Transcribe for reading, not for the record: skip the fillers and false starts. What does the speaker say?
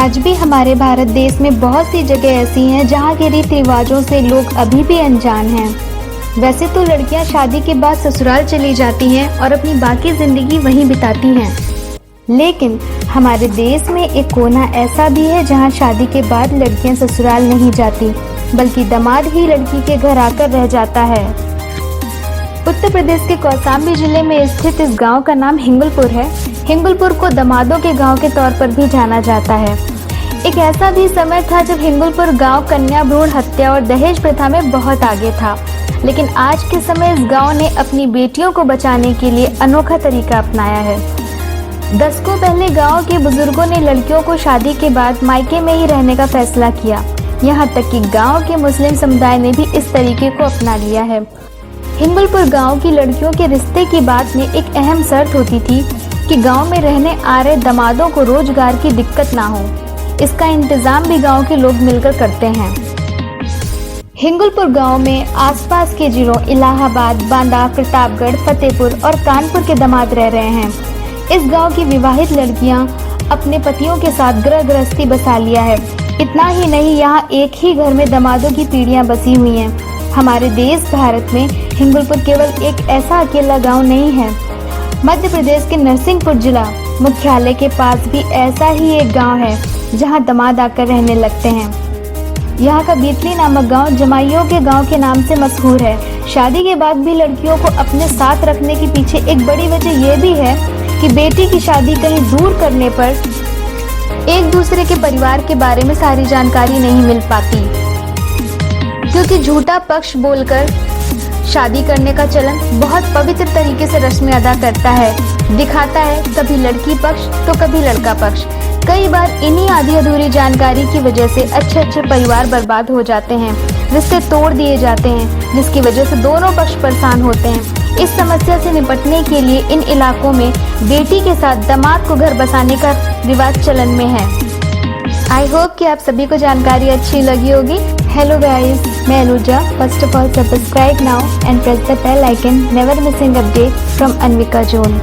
आज भी हमारे भारत देश में बहुत सी जगह ऐसी हैं जहाँ के रीति रिवाजों से लोग अभी भी अनजान हैं। वैसे तो लड़कियाँ शादी के बाद ससुराल चली जाती हैं और अपनी बाकी जिंदगी वहीं बिताती हैं, लेकिन हमारे देश में एक कोना ऐसा भी है जहाँ शादी के बाद लड़कियाँ ससुराल नहीं जाती, बल्कि दामाद ही लड़की के घर आकर रह जाता है। उत्तर प्रदेश के कौशाम्बी जिले में स्थित इस गांव का नाम हिंगुलपुर है। हिंगुलपुर को दामादों के गांव के तौर पर भी जाना जाता है। एक ऐसा भी समय था जब हिंगुलपुर गांव कन्या भ्रूण हत्या और दहेज प्रथा में बहुत आगे था, लेकिन आज के समय इस गांव ने अपनी बेटियों को बचाने के लिए अनोखा तरीका अपनाया है। दशकों पहले गांव के बुजुर्गों ने लड़कियों को शादी के बाद मायके में ही रहने का फैसला किया। यहाँ तक कि गांव के मुस्लिम समुदाय ने भी इस तरीके को अपना लिया है। हिंगुलपुर गांव की लड़कियों के रिश्ते की बात में एक अहम शर्त होती थी कि गांव में रहने आ रहे दामादों को रोजगार की दिक्कत ना हो। इसका इंतजाम भी गांव के लोग मिलकर करते हैं। हिंगुलपुर गांव में आसपास के जिलों इलाहाबाद, बांदा, प्रतापगढ़, फतेहपुर और कानपुर के दामाद रह रहे हैं। इस गांव की विवाहित लड़कियां अपने पतियों के साथ गृह गृहस्थी बसा लिया है। इतना ही नहीं, यहाँ एक ही घर में दामादों की पीढ़ियां बसी हुई हैं। हमारे देश भारत में हिंगुलपुर केवल एक ऐसा अकेला गांव नहीं है। मध्य प्रदेश के नरसिंहपुर जिला मुख्यालय के पास भी ऐसा ही एक गांव है जहां दामाद आकर रहने लगते हैं। यहाँ का बीतली नामक गांव जमाइयों के गांव के नाम से मशहूर है। शादी के बाद भी लड़कियों को अपने साथ रखने के पीछे एक बड़ी वजह यह भी है कि बेटी की शादी कहीं दूर करने पर एक दूसरे के परिवार के बारे में सारी जानकारी नहीं मिल पाती, क्योंकि झूठा पक्ष बोलकर शादी करने का चलन बहुत पवित्र तरीके से रस्में अदा करता है, दिखाता है कभी लड़की पक्ष तो कभी लड़का पक्ष। कई बार इन्हीं आधी अधूरी जानकारी की वजह से अच्छे परिवार बर्बाद हो जाते हैं, रिश्ते तोड़ दिए जाते हैं, जिसकी वजह से दोनों पक्ष परेशान होते हैं। इस समस्या से निपटने के लिए इन इलाकों में बेटी के साथ दामाद को घर बसाने का रिवाज चलन में है। आई होप कि आप सभी को जानकारी अच्छी लगी होगी। हेलो गाइस, मैं Anuja. First of all subscribe now and press the bell icon, never missing update from Anvika zone.